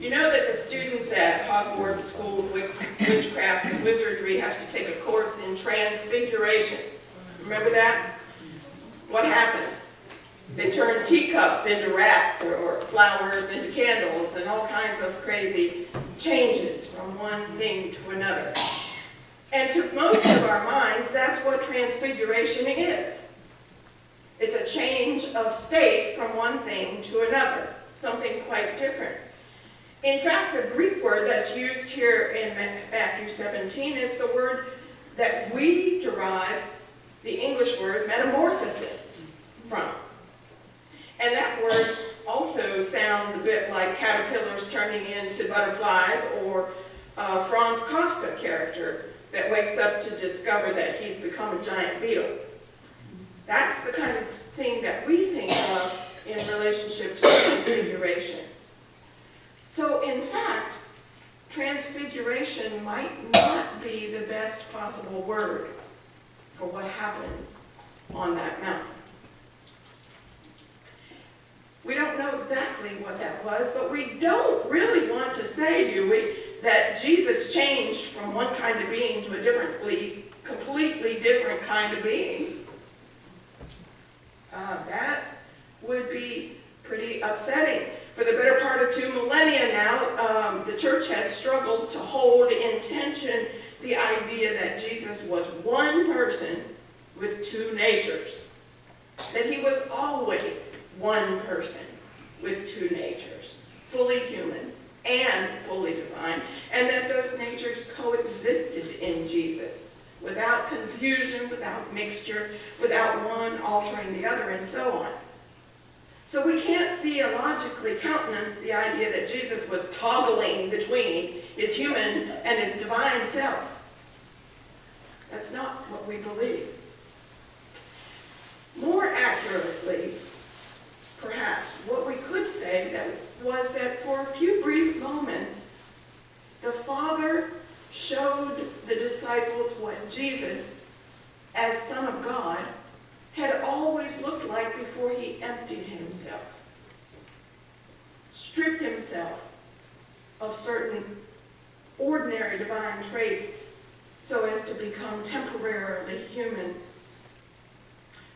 You know that the students at Hogwarts School of Witchcraft and Wizardry have to take a course in transfiguration. Remember that? What happens? They turn teacups into rats or flowers into candles and all kinds of crazy changes from one thing to another. And to most of our minds, that's what transfiguration is. It's a change of state from one thing to another, something quite different. In fact, the Greek word that's used here in Matthew 17 is the word that we derive the English word metamorphosis from. And that word also sounds a bit like caterpillars turning into butterflies, or Franz Kafka character that wakes up to discover that he's become a giant beetle. That's the kind of thing that we think of in relationship to transfiguration. So in fact, transfiguration might not be the best possible word for what happened on that mountain. We don't know exactly what that was, but we don't really want to say, do we, that Jesus changed from one kind of being to a completely different kind of being. That would be pretty upsetting. For the better part of 2 millennia now, the church has struggled to hold in tension the idea that Jesus was one person with 2 natures. That he was always one person with 2 natures, fully human and fully divine, and that those natures coexisted in Jesus without confusion, without mixture, without one altering the other, and so on. So we can't theologically countenance the idea that Jesus was toggling between his human and his divine self. That's not what we believe. More accurately, perhaps, what we could say was that for a few brief moments, the Father showed the disciples what Jesus, as Son of God, had always looked like before he emptied himself, stripped himself of certain ordinary divine traits so as to become temporarily human.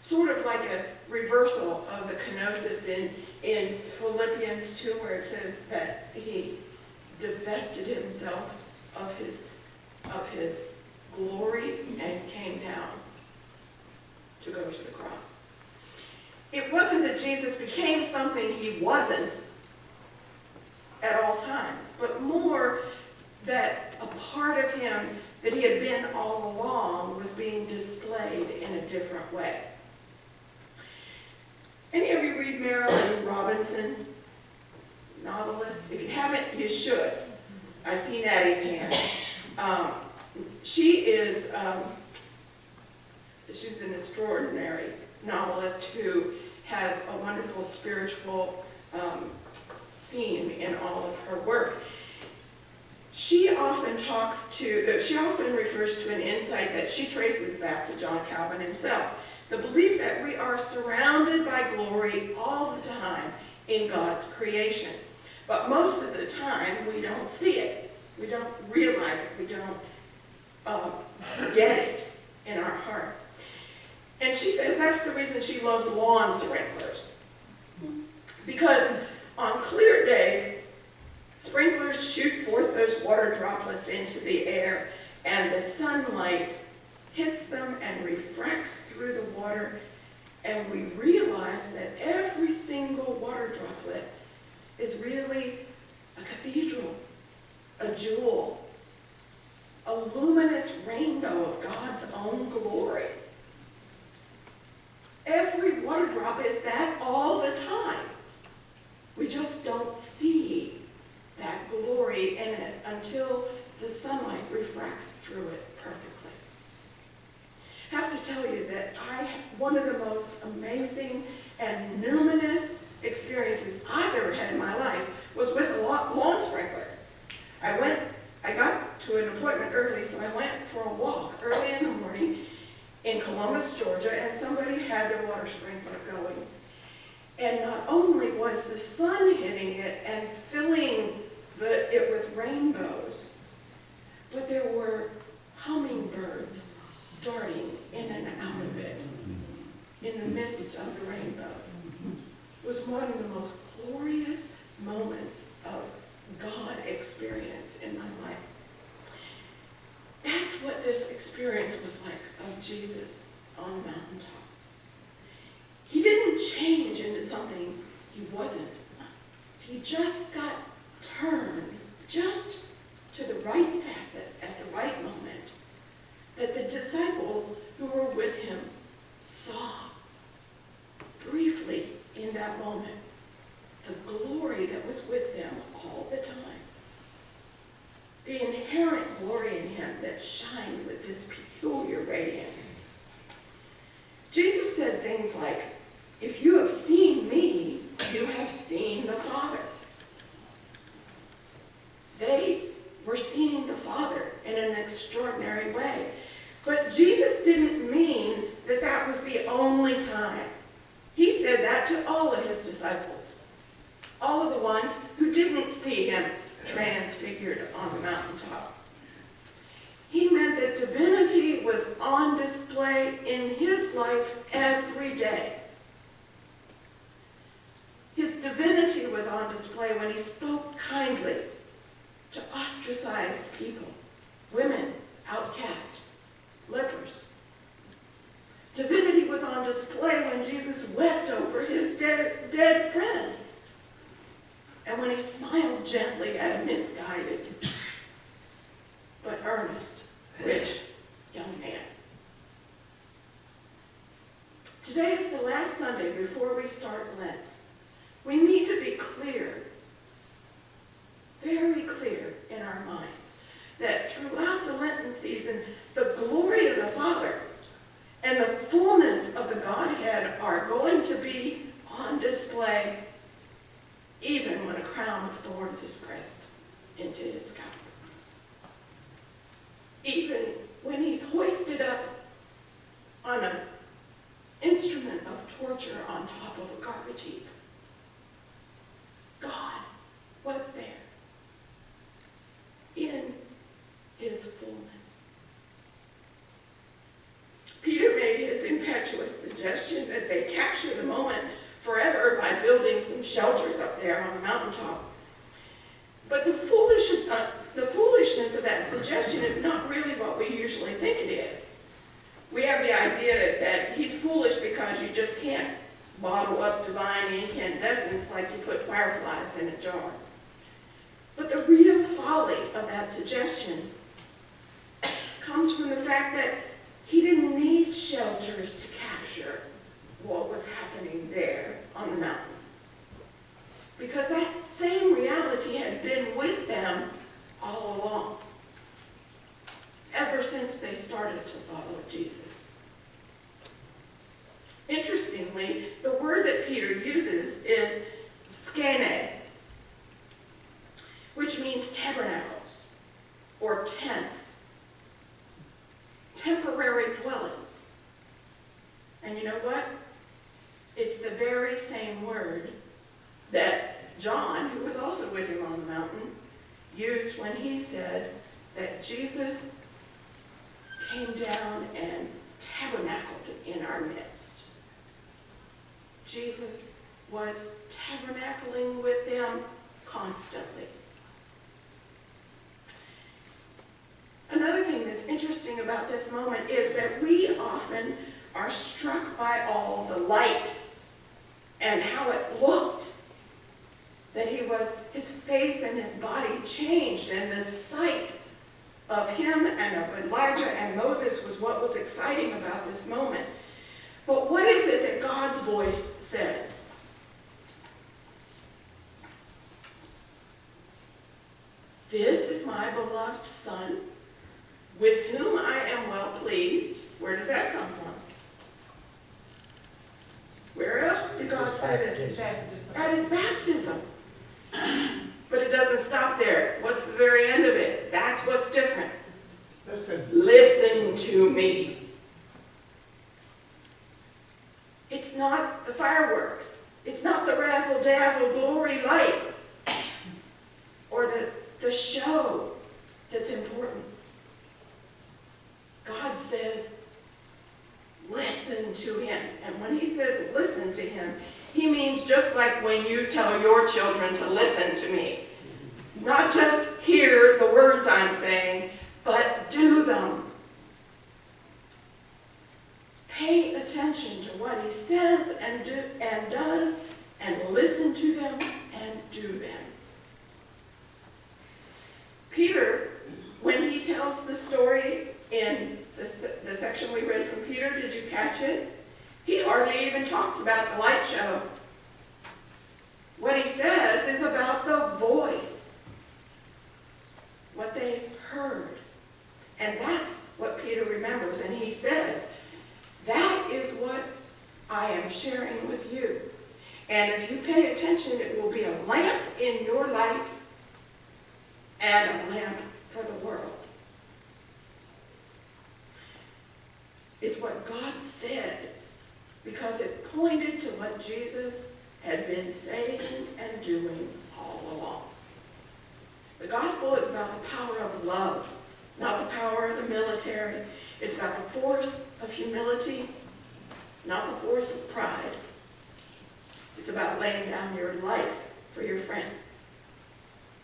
Sort of like a reversal of the kenosis in Philippians 2, where it says that he divested himself of his glory and came down to go to the cross. It wasn't that Jesus became something he wasn't at all times, but more that a part of him that he had been all along was being displayed in a different way. Any of you read Marilyn Robinson, novelist? If you haven't, you should. I see Natty's hand. She's an extraordinary novelist who has a wonderful spiritual theme in all of her work. She often refers to an insight that she traces back to John Calvin himself. The belief that we are surrounded by glory all the time in God's creation. But most of the time, we don't see it. We don't realize it. We don't get it in our heart. And she says that's the reason she loves lawn sprinklers. Because on clear days, sprinklers shoot forth those water droplets into the air, and the sunlight hits them and refracts through the water, and we realize that every single water droplet is really a cathedral, a jewel, a luminous rainbow of God's own glory. Every water drop is that all the time. We just don't see that glory in it until the sunlight refracts through it perfectly. I have to tell you that one of the most amazing and numinous experiences I've ever had in my life was with a lawn sprinkler. I got to an appointment early, so I went for a walk early in the morning in Columbus, Georgia, and somebody had their water sprinkler going. And not only was the sun hitting it and filling the darting in and out of it in the midst of the rainbows was one of the most glorious moments of God experience in my life. That's what this experience was like of Jesus on the mountaintop. He didn't change into something he wasn't. He just got turned just to the right facet at the right moment that the disciples who were with him saw briefly in that moment the glory that was with them all the time. The inherent glory in him that shined with this peculiar radiance. Jesus said things like, "If you have seen me, you have seen the Father." They were seeing the Father in an extraordinary way. But Jesus didn't mean that that was the only time. He said that to all of his disciples. All of the ones who didn't see him transfigured on the mountaintop. He meant that divinity was on display in his life every day. His divinity was on display when he spoke kindly to ostracized people, women, outcast, lepers. Divinity was on display when Jesus wept over his dead friend, and when he smiled gently at a misguided but earnest, rich young man. Today is the last Sunday before we start Lent. We need to be clear, very clear in our minds, that throughout the Lenten season, the glory of the Father and the fullness of the Godhead are going to be on display, even when a crown of thorns is pressed into his scalp. Even when he's hoisted up on an instrument of torture on top of a garbage heap. God was there in his fullness. Peter made his impetuous suggestion that they capture the moment forever by building some shelters up there on the mountaintop. But the foolishness of that suggestion is not really what we usually think it is. We have the idea that he's foolish because you just can't bottle up divine incandescence like you put fireflies in a jar. But the real folly of that suggestion comes from the fact that he didn't need shelters to capture what was happening there on the mountain. Because that same reality had been with them all along, ever since they started to follow Jesus. Interestingly, the word that Peter uses is skene, which means tabernacles or tents, temporary dwellings. And you know what? It's the very same word that John, who was also with him on the mountain, used when he said that Jesus came down and tabernacled in our midst. Jesus was tabernacling with them constantly. Another thing that's interesting about this moment is that we often are struck by all the light and how it looked. That his face and his body changed, and the sight of him and of Elijah and Moses was what was exciting about this moment. But what is it that God's voice says? This is my beloved Son, with whom I am well pleased. Where does that come from? Where else did God say this? At his baptism. But it doesn't stop there. What's the very end of it? That's what's different. Listen to me. It's not the fireworks. It's not the razzle-dazzle glory light or the show that's important. God says, says listen to him, he means just like when you tell your children to listen to me. Not just hear the words I'm saying, but do them. Pay attention to what he says and does, and listen to them and do them. Peter, when he tells the story in the section we read from Peter, did you catch it? He hardly even talks about the light show. What he says is about the voice, what they heard. And that's what Peter remembers. And he says, that is what I am sharing with you. And if you pay attention, it will be a lamp in your light and a lamp for the world. It's what God said because it pointed to what Jesus had been saying and doing all along. The gospel is about the power of love, not the power of the military. It's about the force of humility, not the force of pride. It's about laying down your life for your friends,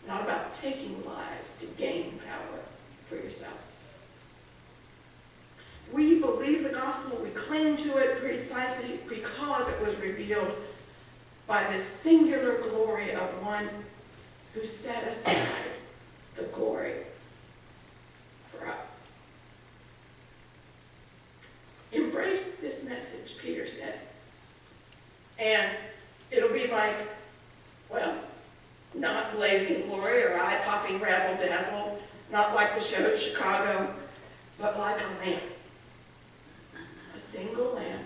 not about taking lives to gain power for yourself. We believe the gospel, we cling to it precisely because it was revealed by this singular glory of one who set aside the glory for us. Embrace this message, Peter says. And it'll be like, well, not blazing glory or eye-popping razzle-dazzle, not like the show at Chicago, but like a lamp. A single lamp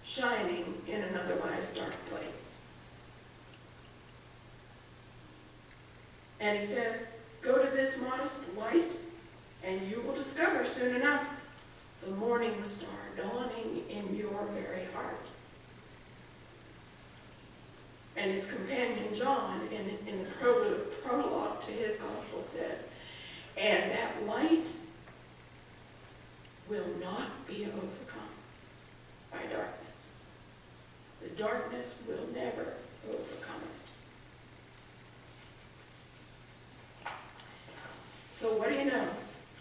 shining in an otherwise dark place. And he says, go to this modest light, and you will discover soon enough the morning star dawning in your very heart. And his companion John, in the prologue to his gospel, says, and that light will not be overcome by darkness. The darkness will never overcome it. So what do you know?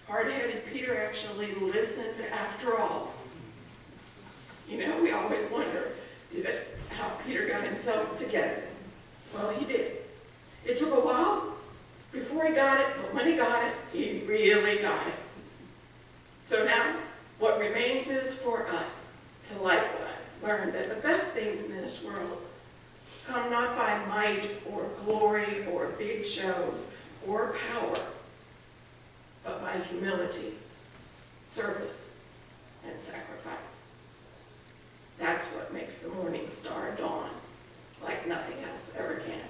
Hard-headed Peter actually listened after all. You know, we always wonder how Peter got himself together. Well, he did. It took a while before he got it, but when he got it, he really got it. So now, what remains is for us to likewise learn that the best things in this world come not by might or glory or big shows or power, but by humility, service, and sacrifice. That's what makes the morning star dawn like nothing else ever can.